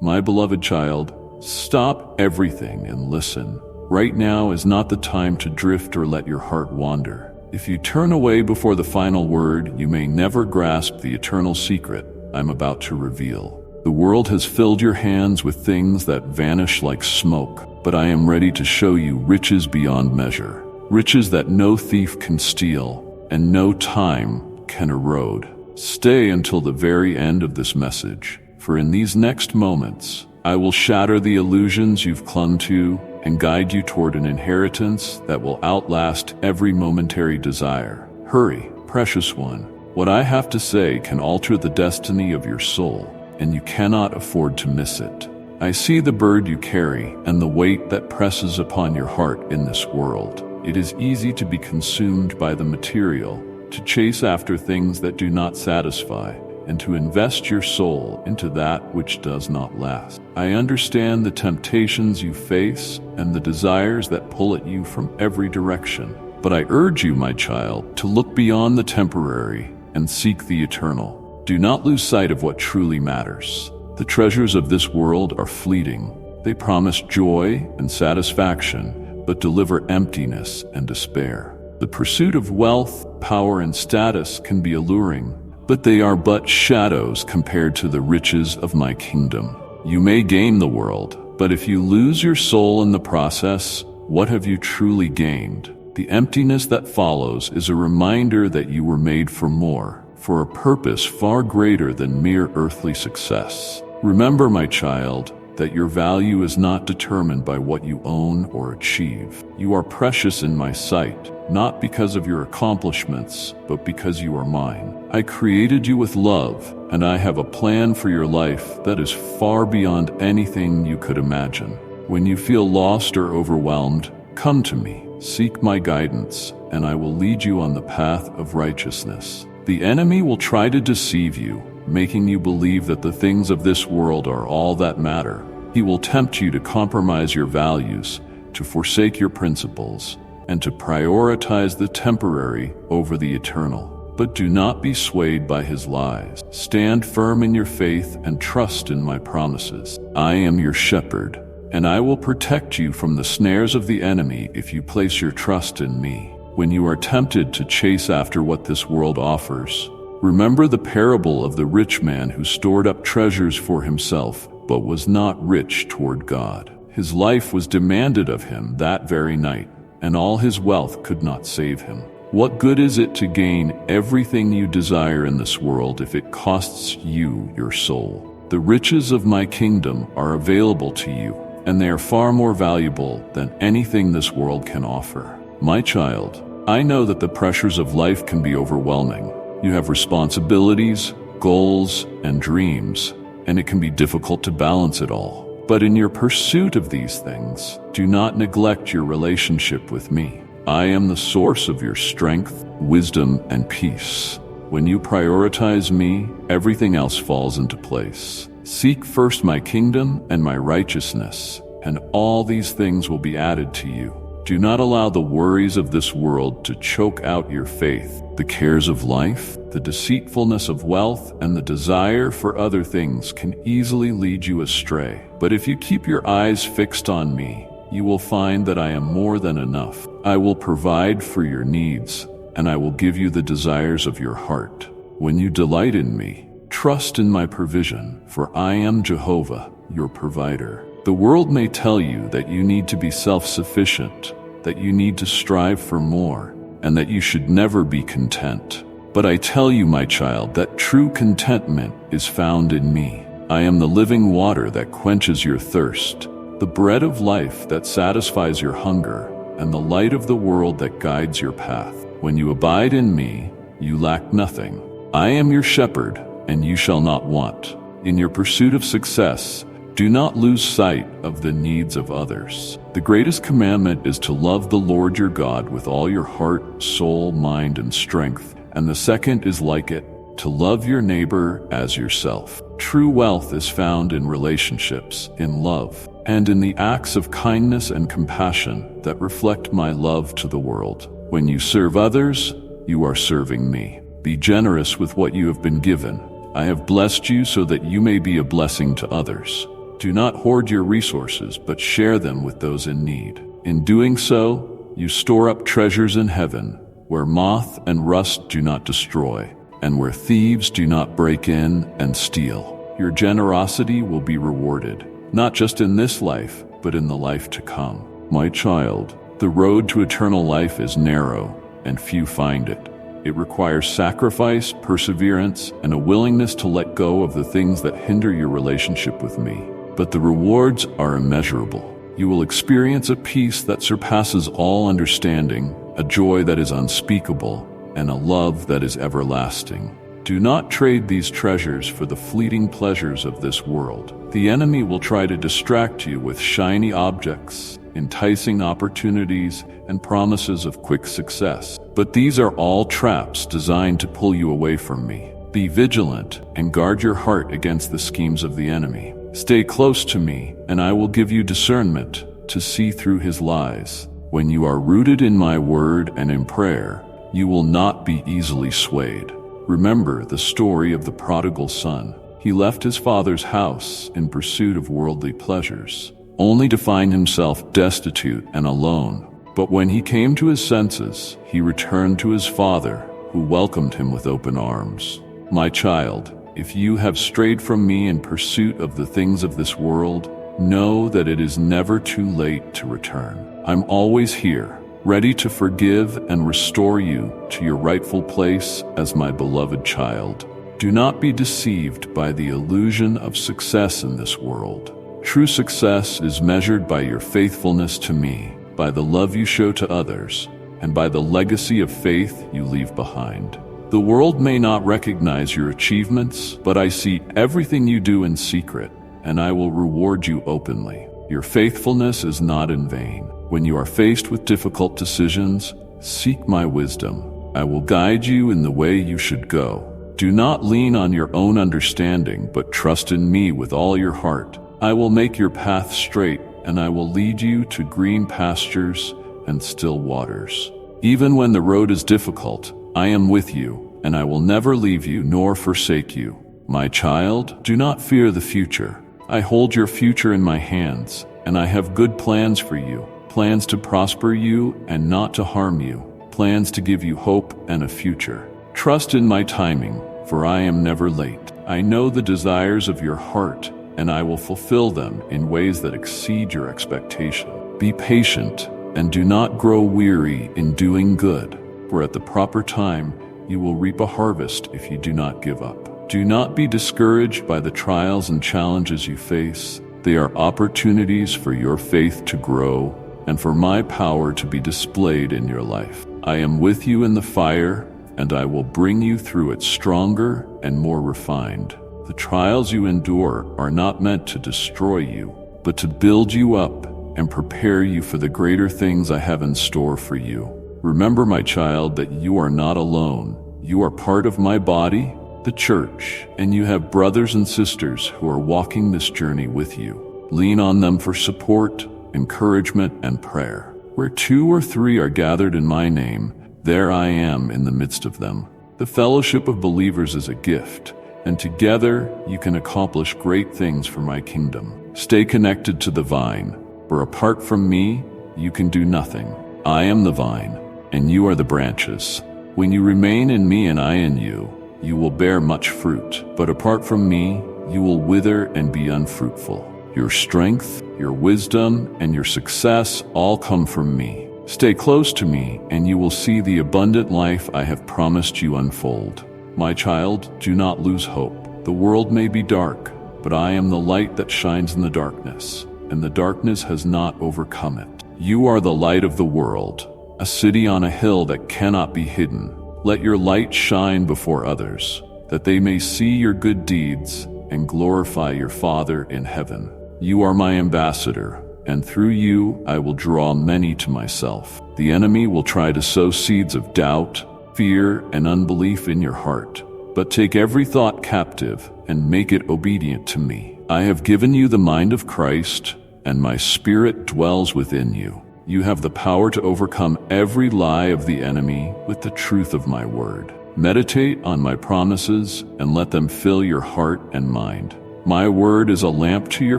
My beloved child, stop everything and listen. Right now is not the time to drift or let your heart wander. If you turn away before the final word, you may never grasp the eternal secret I'm about to reveal. The world has filled your hands with things that vanish like smoke, but I am ready to show you riches beyond measure. Riches that no thief can steal and no time can erode. Stay until the very end of this message, for in these next moments, I will shatter the illusions you've clung to and guide you toward an inheritance that will outlast every momentary desire. Hurry, precious one. What I have to say can alter the destiny of your soul, and you cannot afford to miss it. I see the burden you carry and the weight that presses upon your heart in this world. It is easy to be consumed by the material, to chase after things that do not satisfy, and to invest your soul into that which does not last. I understand the temptations you face and the desires that pull at you from every direction. But I urge you, my child, to look beyond the temporary and seek the eternal. Do not lose sight of what truly matters. The treasures of this world are fleeting. They promise joy and satisfaction, but deliver emptiness and despair. The pursuit of wealth, power, and status can be alluring, but they are but shadows compared to the riches of my kingdom. You may gain the world, but if you lose your soul in the process, what have you truly gained? The emptiness that follows is a reminder that you were made for more, for a purpose far greater than mere earthly success. Remember, my child, that your value is not determined by what you own or achieve. You are precious in my sight, not because of your accomplishments, but because you are mine. I created you with love, and I have a plan for your life that is far beyond anything you could imagine. When you feel lost or overwhelmed, come to me, seek my guidance, and I will lead you on the path of righteousness. The enemy will try to deceive you, making you believe that the things of this world are all that matter. He will tempt you to compromise your values, to forsake your principles, and to prioritize the temporary over the eternal. But do not be swayed by his lies. Stand firm in your faith and trust in my promises. I am your shepherd, and I will protect you from the snares of the enemy if you place your trust in me. When you are tempted to chase after what this world offers, remember the parable of the rich man who stored up treasures for himself, but was not rich toward God. His life was demanded of him that very night, and all his wealth could not save him. What good is it to gain everything you desire in this world if it costs you your soul? The riches of my kingdom are available to you, and they are far more valuable than anything this world can offer. My child, I know that the pressures of life can be overwhelming. You have responsibilities, goals, and dreams, and it can be difficult to balance it all. But in your pursuit of these things, do not neglect your relationship with me. I am the source of your strength, wisdom, and peace. When you prioritize me, everything else falls into place. Seek first my kingdom and my righteousness, and all these things will be added to you. Do not allow the worries of this world to choke out your faith. The cares of life, the deceitfulness of wealth, and the desire for other things can easily lead you astray. But if you keep your eyes fixed on me, you will find that I am more than enough. I will provide for your needs, and I will give you the desires of your heart. When you delight in me, trust in my provision, for I am Jehovah, your provider. The world may tell you that you need to be self-sufficient, that you need to strive for more, and that you should never be content. But I tell you, my child, that true contentment is found in me. I am the living water that quenches your thirst, the bread of life that satisfies your hunger, and the light of the world that guides your path. When you abide in me, you lack nothing. I am your shepherd, and you shall not want. In your pursuit of success, do not lose sight of the needs of others. The greatest commandment is to love the Lord your God with all your heart, soul, mind, and strength. And the second is like it, to love your neighbor as yourself. True wealth is found in relationships, in love, and in the acts of kindness and compassion that reflect my love to the world. When you serve others, you are serving me. Be generous with what you have been given. I have blessed you so that you may be a blessing to others. Do not hoard your resources, but share them with those in need. In doing so, you store up treasures in heaven, where moth and rust do not destroy, and where thieves do not break in and steal. Your generosity will be rewarded, not just in this life, but in the life to come. My child, the road to eternal life is narrow, and few find it. It requires sacrifice, perseverance, and a willingness to let go of the things that hinder your relationship with me. But the rewards are immeasurable. You will experience a peace that surpasses all understanding, a joy that is unspeakable, and a love that is everlasting. Do not trade these treasures for the fleeting pleasures of this world. The enemy will try to distract you with shiny objects, enticing opportunities, and promises of quick success. But these are all traps designed to pull you away from me. Be vigilant and guard your heart against the schemes of the enemy. Stay close to me, and I will give you discernment to see through his lies. When you are rooted in my word and in prayer, you will not be easily swayed. Remember the story of the prodigal son. He left his father's house in pursuit of worldly pleasures, only to find himself destitute and alone. But when he came to his senses, he returned to his father, who welcomed him with open arms. My child, if you have strayed from me in pursuit of the things of this world, know that it is never too late to return. I'm always here, ready to forgive and restore you to your rightful place as my beloved child. Do not be deceived by the illusion of success in this world. True success is measured by your faithfulness to me, by the love you show to others, and by the legacy of faith you leave behind. The world may not recognize your achievements, but I see everything you do in secret, and I will reward you openly. Your faithfulness is not in vain. When you are faced with difficult decisions, seek my wisdom. I will guide you in the way you should go. Do not lean on your own understanding, but trust in me with all your heart. I will make your path straight, and I will lead you to green pastures and still waters. Even when the road is difficult, I am with you, and I will never leave you nor forsake you. My child, do not fear the future. I hold your future in my hands, and I have good plans for you, plans to prosper you and not to harm you, plans to give you hope and a future. Trust in my timing, for I am never late. I know the desires of your heart, and I will fulfill them in ways that exceed your expectation. Be patient, and do not grow weary in doing good, for at the proper time you will reap a harvest if you do not give up. Do not be discouraged by the trials and challenges you face. They are opportunities for your faith to grow and for my power to be displayed in your life. I am with you in the fire, and I will bring you through it stronger and more refined. The trials you endure are not meant to destroy you, but to build you up and prepare you for the greater things I have in store for you. Remember, my child, that you are not alone. You are part of my body, the church, and you have brothers and sisters who are walking this journey with you. Lean on them for support, encouragement, and prayer. Where 2 or 3 are gathered in my name, there I am in the midst of them. The fellowship of believers is a gift, and together you can accomplish great things for my kingdom. Stay connected to the vine, for apart from me, you can do nothing. I am the vine, and you are the branches. When you remain in me and I in you, you will bear much fruit. But apart from me, you will wither and be unfruitful. Your strength, your wisdom, and your success all come from me. Stay close to me, and you will see the abundant life I have promised you unfold. My child, do not lose hope. The world may be dark, but I am the light that shines in the darkness, and the darkness has not overcome it. You are the light of the world, a city on a hill that cannot be hidden. Let your light shine before others, that they may see your good deeds and glorify your Father in heaven. You are my ambassador, and through you I will draw many to myself. The enemy will try to sow seeds of doubt, fear, and unbelief in your heart, but take every thought captive and make it obedient to me. I have given you the mind of Christ, and my Spirit dwells within you. You have the power to overcome every lie of the enemy with the truth of my word. Meditate on my promises and let them fill your heart and mind. My word is a lamp to your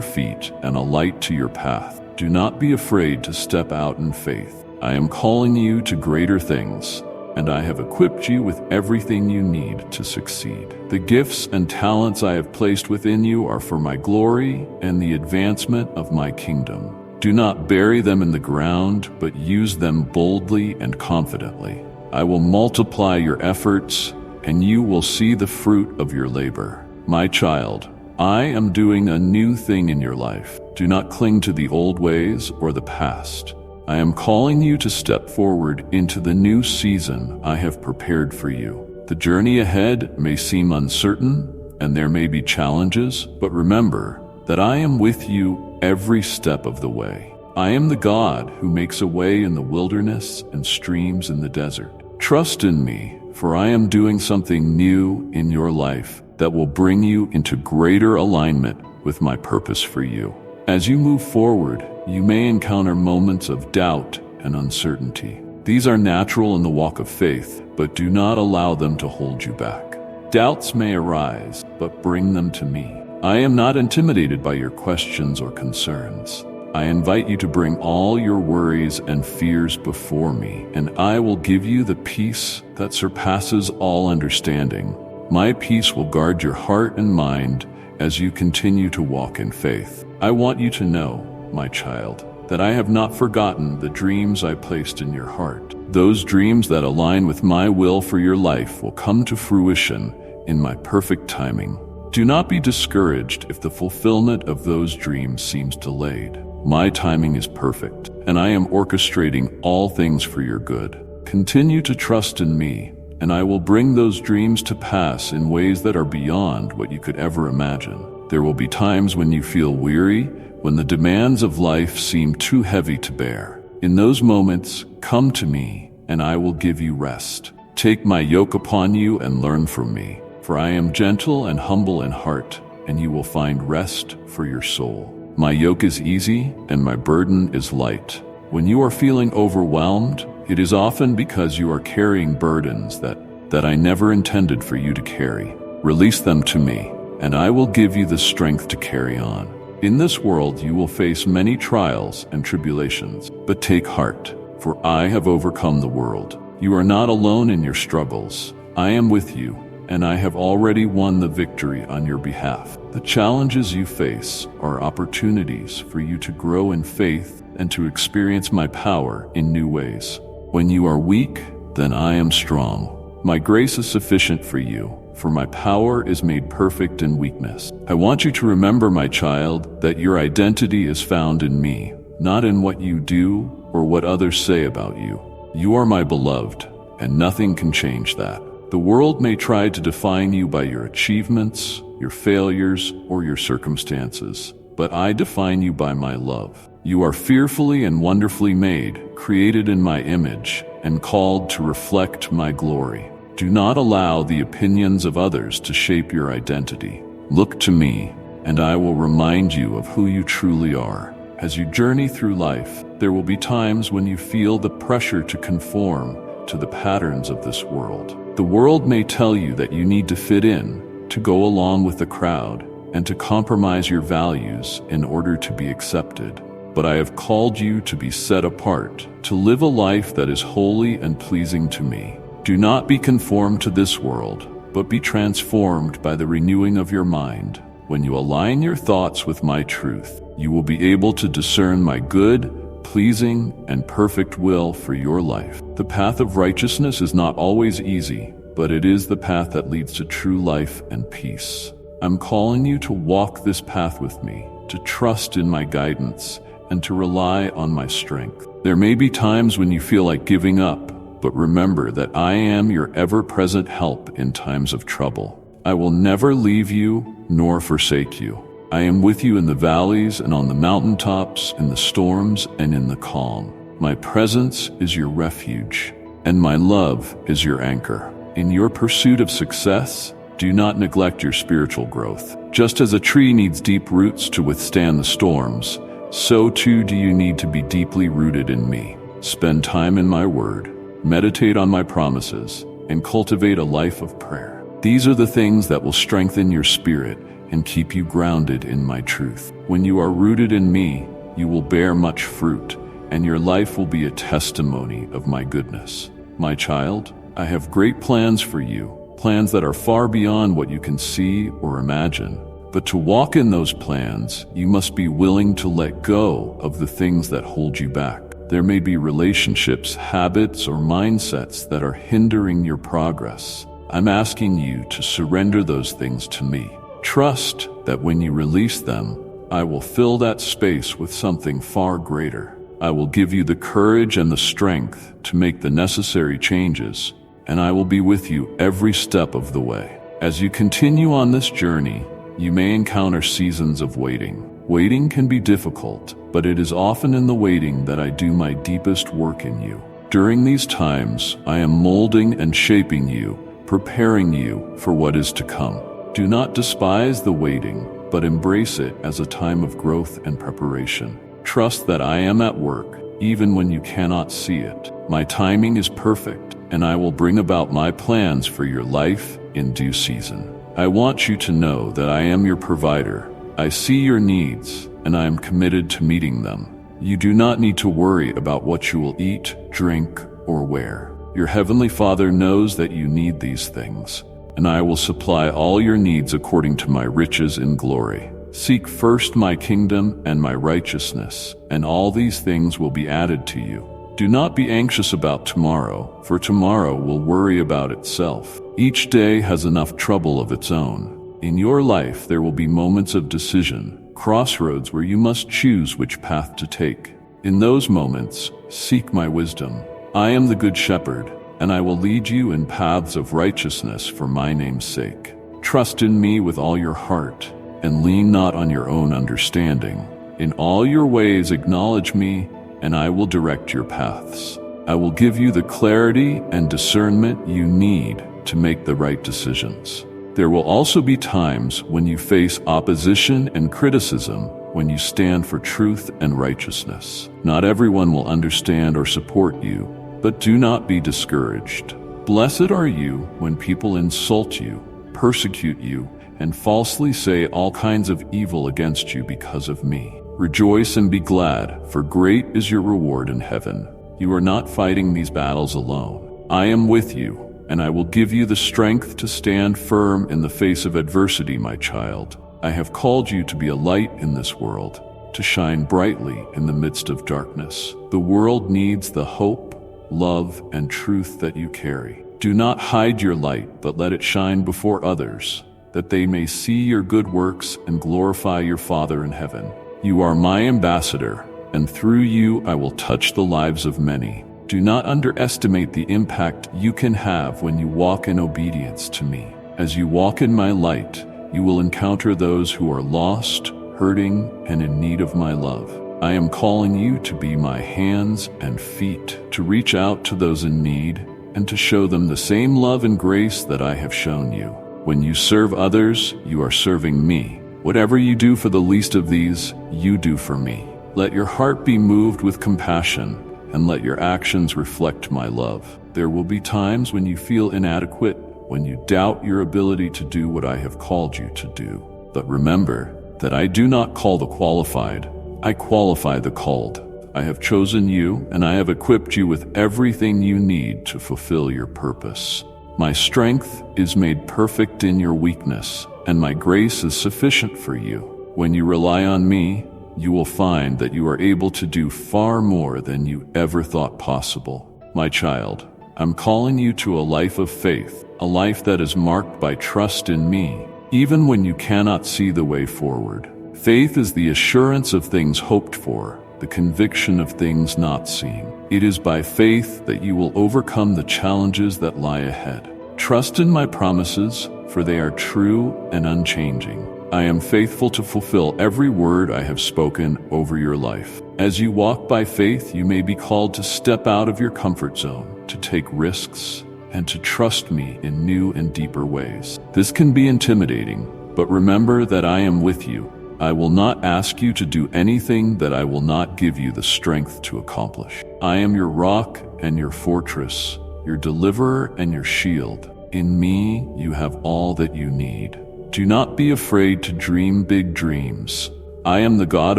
feet and a light to your path. Do not be afraid to step out in faith. I am calling you to greater things, and I have equipped you with everything you need to succeed. The gifts and talents I have placed within you are for my glory and the advancement of my kingdom. Do not bury them in the ground, but use them boldly and confidently. I will multiply your efforts, and you will see the fruit of your labor. My child, I am doing a new thing in your life. Do not cling to the old ways or the past. I am calling you to step forward into the new season I have prepared for you. The journey ahead may seem uncertain, and there may be challenges, but remember that I am with you every step of the way. I am the God who makes a way in the wilderness and streams in the desert. Trust in me, for I am doing something new in your life that will bring you into greater alignment with my purpose for you. As you move forward, you may encounter moments of doubt and uncertainty. These are natural in the walk of faith, but do not allow them to hold you back. Doubts may arise, but bring them to me. I am not intimidated by your questions or concerns. I invite you to bring all your worries and fears before me, and I will give you the peace that surpasses all understanding. My peace will guard your heart and mind as you continue to walk in faith. I want you to know, my child, that I have not forgotten the dreams I placed in your heart. Those dreams that align with my will for your life will come to fruition in my perfect timing. Do not be discouraged if the fulfillment of those dreams seems delayed. My timing is perfect, and I am orchestrating all things for your good. Continue to trust in me, and I will bring those dreams to pass in ways that are beyond what you could ever imagine. There will be times when you feel weary, when the demands of life seem too heavy to bear. In those moments, come to me, and I will give you rest. Take my yoke upon you and learn from me, for I am gentle and humble in heart, and you will find rest for your soul. My yoke is easy, and my burden is light. When you are feeling overwhelmed, it is often because you are carrying burdens that I never intended for you to carry. Release them to me, and I will give you the strength to carry on. In this world you will face many trials and tribulations, but take heart, for I have overcome the world. You are not alone in your struggles. I am with you, and I have already won the victory on your behalf. The challenges you face are opportunities for you to grow in faith and to experience my power in new ways. When you are weak, then I am strong. My grace is sufficient for you, for my power is made perfect in weakness. I want you to remember, my child, that your identity is found in me, not in what you do or what others say about you. You are my beloved, and nothing can change that. The world may try to define you by your achievements, your failures, or your circumstances, but I define you by my love. You are fearfully and wonderfully made, created in my image, and called to reflect my glory. Do not allow the opinions of others to shape your identity. Look to me, and I will remind you of who you truly are. As you journey through life, there will be times when you feel the pressure to conform to the patterns of this world. The world may tell you that you need to fit in, to go along with the crowd, and to compromise your values in order to be accepted. But I have called you to be set apart, to live a life that is holy and pleasing to me. Do not be conformed to this world, but be transformed by the renewing of your mind. When you align your thoughts with my truth, you will be able to discern my good, pleasing, and perfect will for your life. The path of righteousness is not always easy, but it is the path that leads to true life and peace. I'm calling you to walk this path with me, to trust in my guidance, and to rely on my strength. There may be times when you feel like giving up, but remember that I am your ever-present help in times of trouble. I will never leave you nor forsake you. I am with you in the valleys and on the mountaintops, in the storms and in the calm. My presence is your refuge, and my love is your anchor. In your pursuit of success, do not neglect your spiritual growth. Just as a tree needs deep roots to withstand the storms, so too do you need to be deeply rooted in me. Spend time in my word, meditate on my promises, and cultivate a life of prayer. These are the things that will strengthen your spirit and keep you grounded in my truth. When you are rooted in me, you will bear much fruit, and your life will be a testimony of my goodness. My child, I have great plans for you, plans that are far beyond what you can see or imagine. But to walk in those plans, you must be willing to let go of the things that hold you back. There may be relationships, habits, or mindsets that are hindering your progress. I'm asking you to surrender those things to me. Trust that when you release them, I will fill that space with something far greater. I will give you the courage and the strength to make the necessary changes, and I will be with you every step of the way. As you continue on this journey, you may encounter seasons of waiting. Waiting can be difficult, but it is often in the waiting that I do my deepest work in you. During these times, I am molding and shaping you, preparing you for what is to come. Do not despise the waiting, but embrace it as a time of growth and preparation. Trust that I am at work, even when you cannot see it. My timing is perfect, and I will bring about my plans for your life in due season. I want you to know that I am your provider. I see your needs, and I am committed to meeting them. You do not need to worry about what you will eat, drink, or wear. Your heavenly Father knows that you need these things, and I will supply all your needs according to my riches in glory. Seek first my kingdom and my righteousness, and all these things will be added to you. Do not be anxious about tomorrow, for tomorrow will worry about itself. Each day has enough trouble of its own. In your life, there will be moments of decision, crossroads where you must choose which path to take. In those moments, seek my wisdom. I am the good shepherd, and I will lead you in paths of righteousness for my name's sake. Trust in me with all your heart, and lean not on your own understanding. In all your ways acknowledge me, and I will direct your paths. I will give you the clarity and discernment you need to make the right decisions. There will also be times when you face opposition and criticism when you stand for truth and righteousness. Not everyone will understand or support you, but do not be discouraged. Blessed are you when people insult you, persecute you, and falsely say all kinds of evil against you because of me. Rejoice and be glad, for great is your reward in heaven. You are not fighting these battles alone. I am with you, and I will give you the strength to stand firm in the face of adversity, my child. I have called you to be a light in this world, to shine brightly in the midst of darkness. The world needs the hope, love, and truth that you carry. Do not hide your light, but let it shine before others, that they may see your good works and glorify your Father in heaven. You are my ambassador, and through you I will touch the lives of many. Do not underestimate the impact you can have when you walk in obedience to me. As you walk in my light, you will encounter those who are lost, hurting, and in need of my love. I am calling you to be my hands and feet, to reach out to those in need, and to show them the same love and grace that I have shown you. When you serve others, you are serving me. Whatever you do for the least of these, you do for me. Let your heart be moved with compassion, and let your actions reflect my love. There will be times when you feel inadequate, when you doubt your ability to do what I have called you to do. But remember that I do not call the qualified, I qualify the called. I have chosen you, and I have equipped you with everything you need to fulfill your purpose. My strength is made perfect in your weakness, and my grace is sufficient for you. When you rely on me, you will find that you are able to do far more than you ever thought possible. My child, I'm calling you to a life of faith, a life that is marked by trust in me, even when you cannot see the way forward. Faith is the assurance of things hoped for, the conviction of things not seen. It is by faith that you will overcome the challenges that lie ahead. Trust in my promises, for they are true and unchanging. I am faithful to fulfill every word I have spoken over your life. As you walk by faith, you may be called to step out of your comfort zone, to take risks, and to trust me in new and deeper ways. This can be intimidating, but remember that I am with you. I will not ask you to do anything that I will not give you the strength to accomplish. I am your rock and your fortress, your deliverer and your shield. In me, you have all that you need. Do not be afraid to dream big dreams. I am the God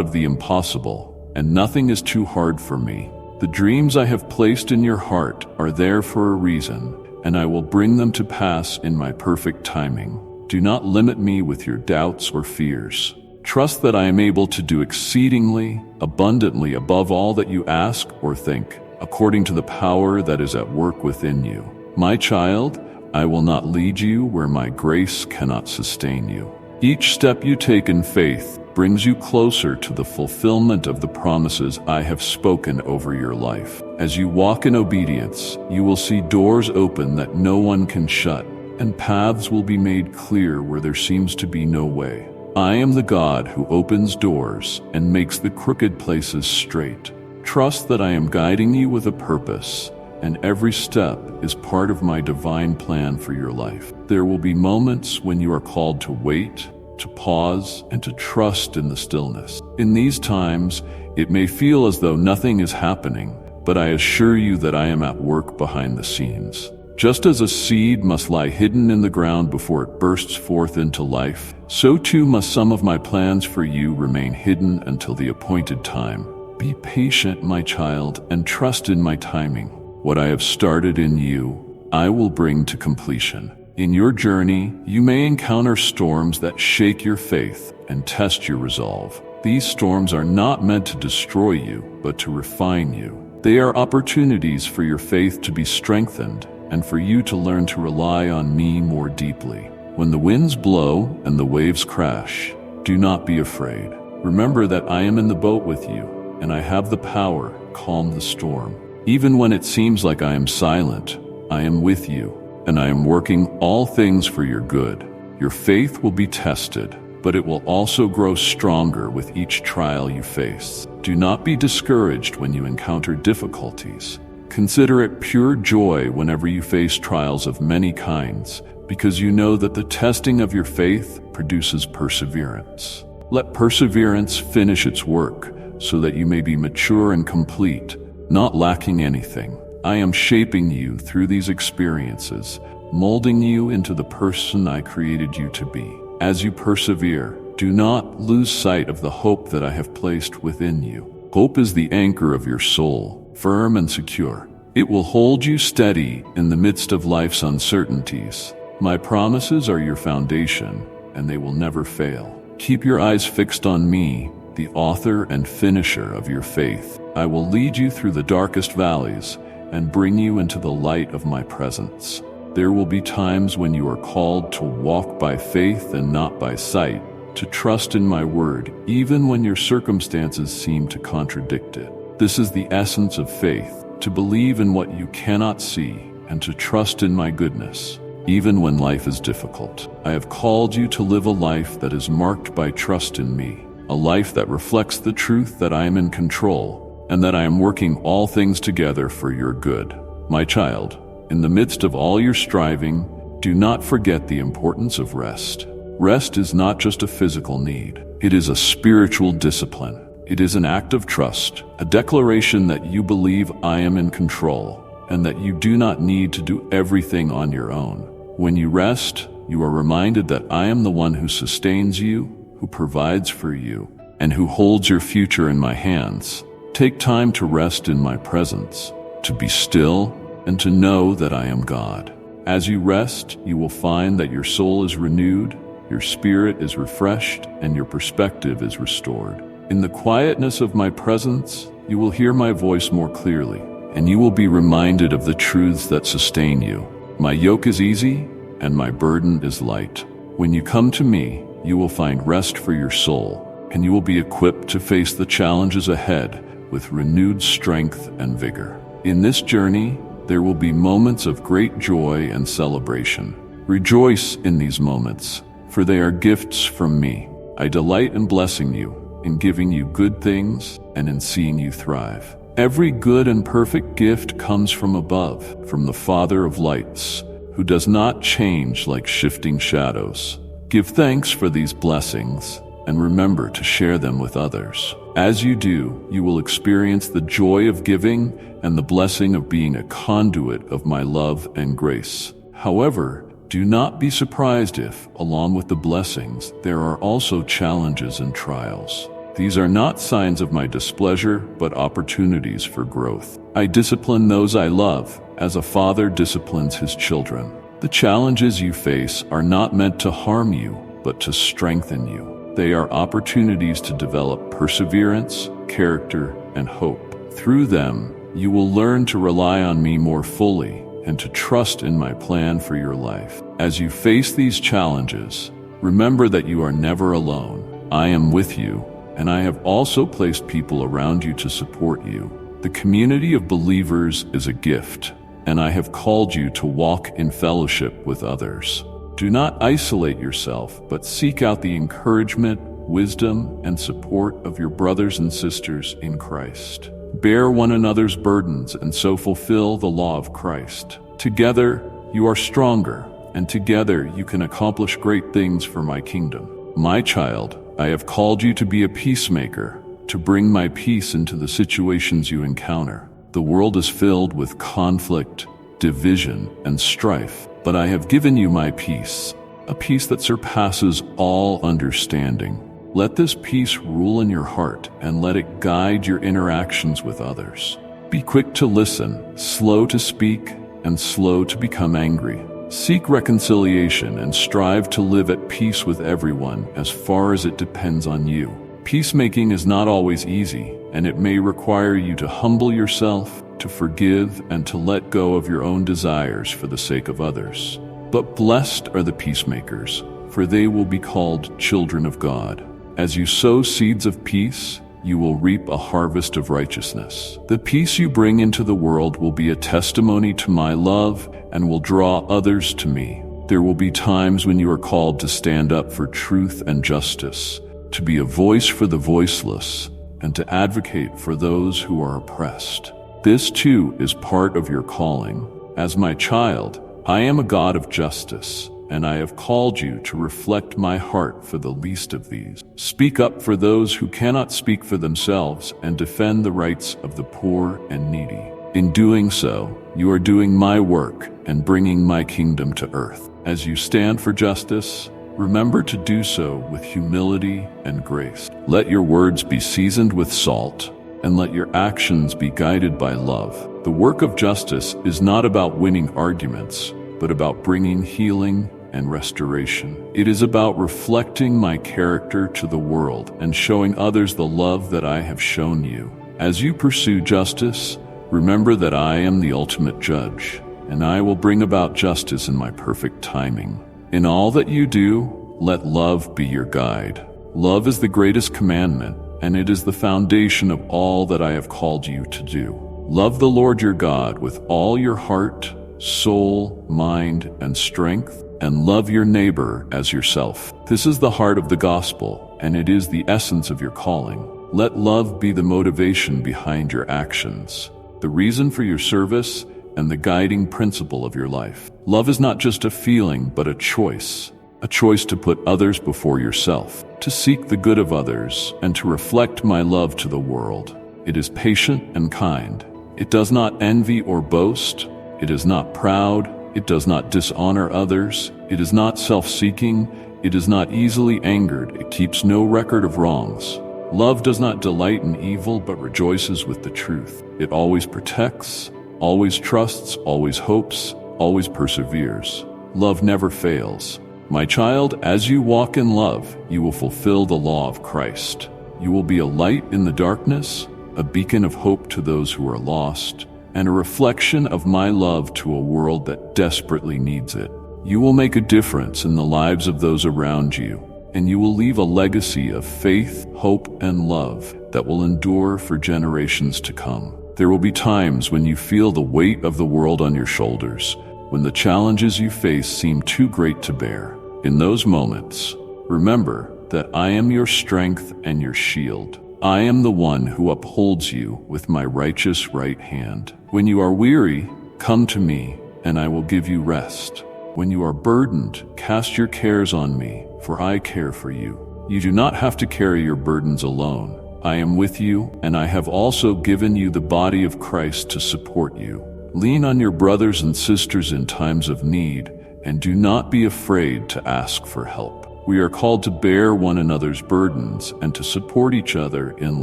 of the impossible, and nothing is too hard for me. The dreams I have placed in your heart are there for a reason, and I will bring them to pass in my perfect timing. Do not limit me with your doubts or fears. Trust that I am able to do exceedingly, abundantly above all that you ask or think, according to the power that is at work within you. My child, I will not lead you where my grace cannot sustain you. Each step you take in faith brings you closer to the fulfillment of the promises I have spoken over your life. As you walk in obedience, you will see doors open that no one can shut, and paths will be made clear where there seems to be no way. I am the God who opens doors and makes the crooked places straight. Trust that I am guiding you with a purpose, and every step is part of my divine plan for your life. There will be moments when you are called to wait, to pause, and to trust in the stillness. In these times, it may feel as though nothing is happening, but I assure you that I am at work behind the scenes. Just as a seed must lie hidden in the ground before it bursts forth into life, so too must some of my plans for you remain hidden until the appointed time. Be patient, my child, and trust in my timing. What I have started in you, I will bring to completion. In your journey, you may encounter storms that shake your faith and test your resolve. These storms are not meant to destroy you, but to refine you. They are opportunities for your faith to be strengthened and for you to learn to rely on me more deeply. When the winds blow and the waves crash, do not be afraid. Remember that I am in the boat with you, and I have the power to calm the storm. Even when it seems like I am silent, I am with you, and I am working all things for your good. Your faith will be tested, but it will also grow stronger with each trial you face. Do not be discouraged when you encounter difficulties. Consider it pure joy whenever you face trials of many kinds, because you know that the testing of your faith produces perseverance. Let perseverance finish its work, so that you may be mature and complete, not lacking anything. I am shaping you through these experiences, molding you into the person I created you to be. As you persevere, do not lose sight of the hope that I have placed within you. Hope is the anchor of your soul, firm and secure. It will hold you steady in the midst of life's uncertainties. My promises are your foundation, and they will never fail. Keep your eyes fixed on me, the author and finisher of your faith. I will lead you through the darkest valleys and bring you into the light of my presence. There will be times when you are called to walk by faith and not by sight, to trust in my word, even when your circumstances seem to contradict it. This is the essence of faith, to believe in what you cannot see and to trust in my goodness, even when life is difficult. I have called you to live a life that is marked by trust in me, a life that reflects the truth that I am in control and that I am working all things together for your good. My child, in the midst of all your striving, do not forget the importance of rest. Rest is not just a physical need. It is a spiritual discipline. It is an act of trust, a declaration that you believe I am in control and that you do not need to do everything on your own. When you rest, you are reminded that I am the one who sustains you, who provides for you, and who holds your future in my hands. Take time to rest in my presence, to be still, and to know that I am God. As you rest, you will find that your soul is renewed, your spirit is refreshed, and your perspective is restored. In the quietness of my presence, you will hear my voice more clearly, and you will be reminded of the truths that sustain you. My yoke is easy, and my burden is light. When you come to me, you will find rest for your soul, and you will be equipped to face the challenges ahead with renewed strength and vigor. In this journey, there will be moments of great joy and celebration. Rejoice in these moments, for they are gifts from me. I delight in blessing you, in giving you good things, and in seeing you thrive. Every good and perfect gift comes from above, from the Father of lights, who does not change like shifting shadows. Give thanks for these blessings, and remember to share them with others. As you do, you will experience the joy of giving and the blessing of being a conduit of my love and grace. However, Do not be surprised if, along with the blessings, there are also challenges and trials. These are not signs of my displeasure, but opportunities for growth. I discipline those I love, as a father disciplines his children. The challenges you face are not meant to harm you, but to strengthen you. They are opportunities to develop perseverance, character, and hope. Through them, you will learn to rely on me more fully and to trust in my plan for your life. As you face these challenges, remember that you are never alone. I am with you, and I have also placed people around you to support you. The community of believers is a gift, and I have called you to walk in fellowship with others. Do not isolate yourself, but seek out the encouragement, wisdom, and support of your brothers and sisters in Christ. Bear one another's burdens and so fulfill the law of Christ. Together, you are stronger, and together you can accomplish great things for my kingdom. My child, I have called you to be a peacemaker, to bring my peace into the situations you encounter. The world is filled with conflict, division, and strife, but I have given you my peace, a peace that surpasses all understanding. Let this peace rule in your heart and let it guide your interactions with others. Be quick to listen, slow to speak, and slow to become angry. Seek reconciliation and strive to live at peace with everyone as far as it depends on you. Peacemaking is not always easy, and it may require you to humble yourself, to forgive, and to let go of your own desires for the sake of others. But blessed are the peacemakers, for they will be called children of God. As you sow seeds of peace, you will reap a harvest of righteousness. The peace you bring into the world will be a testimony to my love and will draw others to me. There will be times when you are called to stand up for truth and justice, to be a voice for the voiceless, and to advocate for those who are oppressed. This too is part of your calling. As my child, I am a God of justice, and I have called you to reflect my heart for the least of these. Speak up for those who cannot speak for themselves and defend the rights of the poor and needy. In doing so, you are doing my work and bringing my kingdom to earth. As you stand for justice, remember to do so with humility and grace. Let your words be seasoned with salt, and let your actions be guided by love. The work of justice is not about winning arguments, but about bringing healing and restoration. It is about reflecting my character to the world and showing others the love that I have shown you. As you pursue justice, remember that I am the ultimate judge, and I will bring about justice in my perfect timing. In all that you do, let love be your guide. Love is the greatest commandment, and it is the foundation of all that I have called you to do. Love the Lord your God with all your heart, soul, mind, and strength, and love your neighbor as yourself. This is the heart of the gospel, and it is the essence of your calling. Let love be the motivation behind your actions, the reason for your service, and the guiding principle of your life. Love is not just a feeling, but a choice to put others before yourself, to seek the good of others, and to reflect my love to the world. It is patient and kind. It does not envy or boast. It is not proud. It does not dishonor others. It is not self-seeking. It is not easily angered. It keeps no record of wrongs. Love does not delight in evil, but rejoices with the truth. It always protects, always trusts, always hopes, always perseveres. Love never fails. My child, as you walk in love, you will fulfill the law of Christ. You will be a light in the darkness, a beacon of hope to those who are lost, and a reflection of my love to a world that desperately needs it. You will make a difference in the lives of those around you, and you will leave a legacy of faith, hope, and love that will endure for generations to come. There will be times when you feel the weight of the world on your shoulders, when the challenges you face seem too great to bear. In those moments, remember that I am your strength and your shield. I am the one who upholds you with my righteous right hand. When you are weary, come to me, and I will give you rest. When you are burdened, cast your cares on me, for I care for you. You do not have to carry your burdens alone. I am with you, and I have also given you the body of Christ to support you. Lean on your brothers and sisters in times of need, and do not be afraid to ask for help. We are called to bear one another's burdens and to support each other in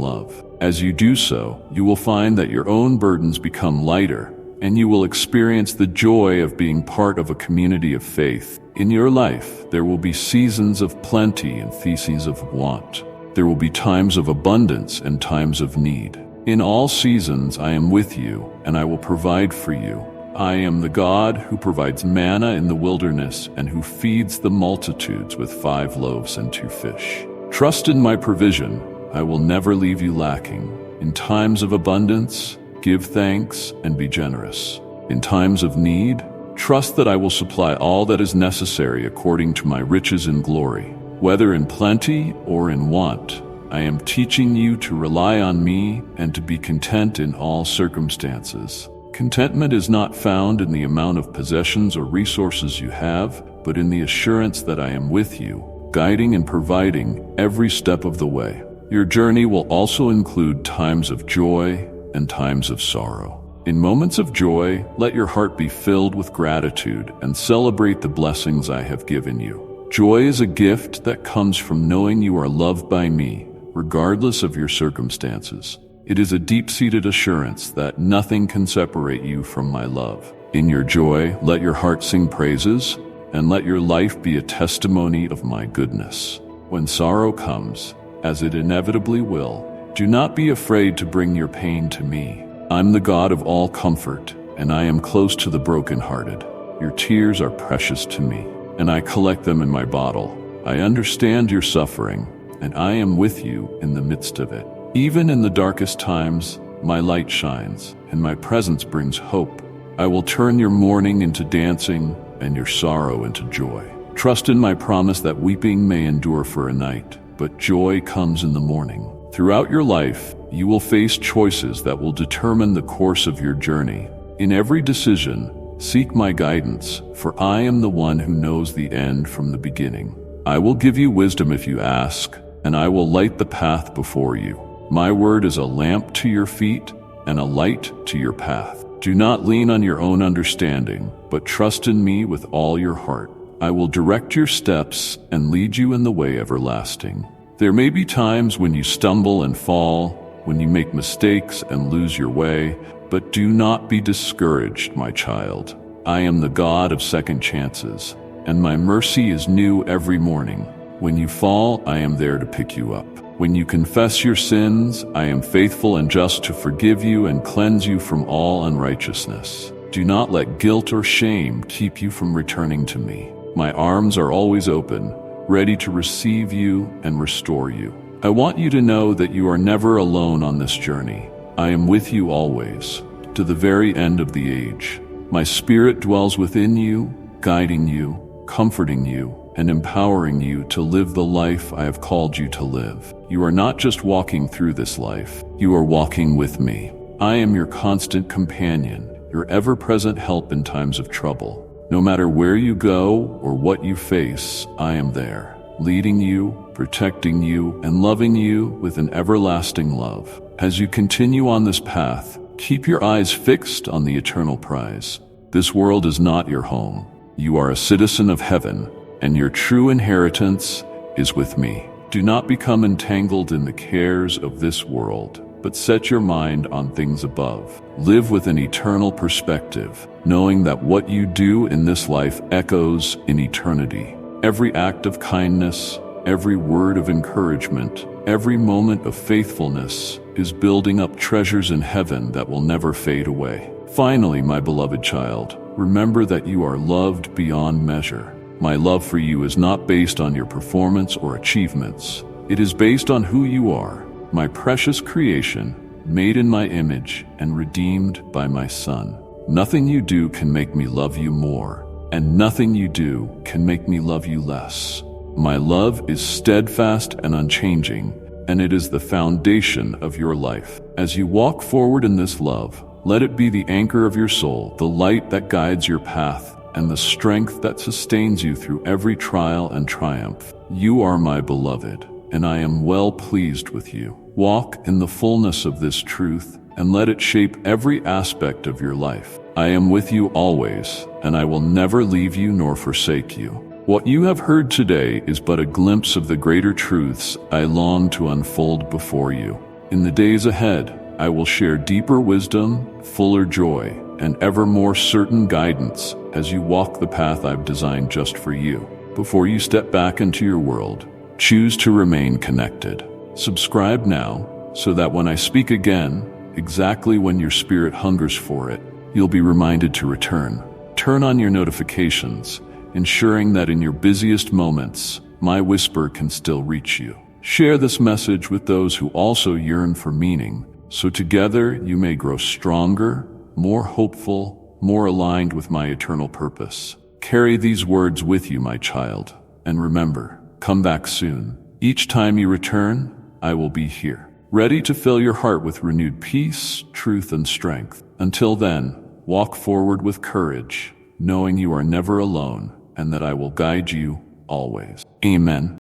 love. As you do so, you will find that your own burdens become lighter, and you will experience the joy of being part of a community of faith. In your life, there will be seasons of plenty and seasons of want. There will be times of abundance and times of need. In all seasons, I am with you, and I will provide for you. I am the God who provides manna in the wilderness and who feeds the multitudes with 5 loaves and 2 fish. Trust in my provision. I will never leave you lacking. In times of abundance, give thanks and be generous. In times of need, trust that I will supply all that is necessary according to my riches in glory. Whether in plenty or in want, I am teaching you to rely on me and to be content in all circumstances. Contentment is not found in the amount of possessions or resources you have, but in the assurance that I am with you, guiding and providing every step of the way. Your journey will also include times of joy and times of sorrow. In moments of joy, let your heart be filled with gratitude and celebrate the blessings I have given you. Joy is a gift that comes from knowing you are loved by me, regardless of your circumstances. It is a deep-seated assurance that nothing can separate you from my love. In your joy, let your heart sing praises, and let your life be a testimony of my goodness. When sorrow comes, as it inevitably will, do not be afraid to bring your pain to me. I'm the God of all comfort, and I am close to the brokenhearted. Your tears are precious to me, and I collect them in my bottle. I understand your suffering, and I am with you in the midst of it. Even in the darkest times, my light shines, and my presence brings hope. I will turn your mourning into dancing and your sorrow into joy. Trust in my promise that weeping may endure for a night, but joy comes in the morning. Throughout your life, you will face choices that will determine the course of your journey. In every decision, seek my guidance, for I am the one who knows the end from the beginning. I will give you wisdom if you ask, and I will light the path before you. My word is a lamp to your feet and a light to your path. Do not lean on your own understanding, but trust in me with all your heart. I will direct your steps and lead you in the way everlasting. There may be times when you stumble and fall, when you make mistakes and lose your way, but do not be discouraged, my child. I am the God of second chances, and my mercy is new every morning. When you fall, I am there to pick you up. When you confess your sins, I am faithful and just to forgive you and cleanse you from all unrighteousness. Do not let guilt or shame keep you from returning to me. My arms are always open, ready to receive you and restore you. I want you to know that you are never alone on this journey. I am with you always, to the very end of the age. My spirit dwells within you, guiding you, comforting you, and empowering you to live the life I have called you to live. You are not just walking through this life, you are walking with me. I am your constant companion, your ever-present help in times of trouble. No matter where you go or what you face, I am there, leading you, protecting you, and loving you with an everlasting love. As you continue on this path, keep your eyes fixed on the eternal prize. This world is not your home. You are a citizen of heaven, and your true inheritance is with me. Do not become entangled in the cares of this world, but set your mind on things above. Live with an eternal perspective, knowing that what you do in this life echoes in eternity. Every act of kindness, every word of encouragement, every moment of faithfulness is building up treasures in heaven that will never fade away. Finally, my beloved child, remember that you are loved beyond measure. My love for you is not based on your performance or achievements. It is based on who you are, my precious creation, made in my image and redeemed by my Son. Nothing you do can make me love you more, and nothing you do can make me love you less. My love is steadfast and unchanging, and it is the foundation of your life. As you walk forward in this love, let it be the anchor of your soul, the light that guides your path, and the strength that sustains you through every trial and triumph. You are my beloved, and I am well pleased with you. Walk in the fullness of this truth, and let it shape every aspect of your life. I am with you always, and I will never leave you nor forsake you. What you have heard today is but a glimpse of the greater truths I long to unfold before you. In the days ahead, I will share deeper wisdom, fuller joy, and ever more certain guidance as you walk the path I've designed just for you. Before you step back into your world, choose to remain connected. Subscribe now so that when I speak again, exactly when your spirit hungers for it, you'll be reminded to return. Turn on your notifications, ensuring that in your busiest moments, my whisper can still reach you. Share this message with those who also yearn for meaning, so together you may grow stronger, more hopeful, more aligned with my eternal purpose. Carry these words with you, my child, and remember, come back soon. Each time you return, I will be here, ready to fill your heart with renewed peace, truth, and strength. Until then, walk forward with courage, knowing you are never alone and that I will guide you always. Amen.